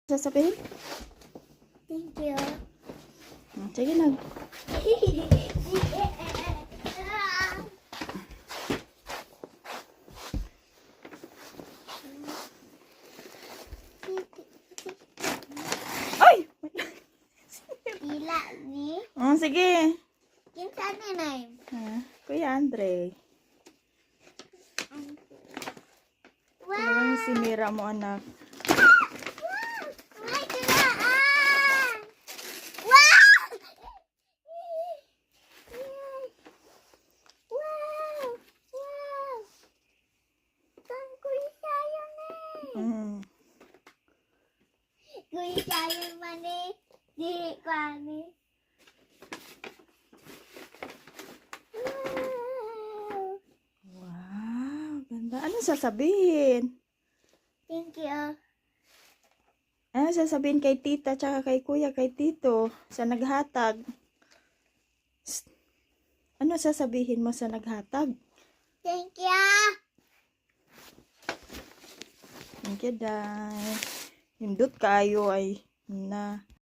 Sasabihin? Thank you. Sige na. Ay! Dila ni. Sige. Kinsa ni name? Kuya Andre. Wow! Talagang sinira mo, anak. May tulaan! Wow! Wow! Wow! Kang kuya sayo ni. Kuya sayo man ni. Dili ko ani. Wow, ganda. Ano sasabihin? Thank you. Ano sasabihin kay tita tsaka kay kuya, kay tito sa naghatag? Ano sasabihin mo sa naghatag? Thank you. Thank you, Day. Hindot kayo ay na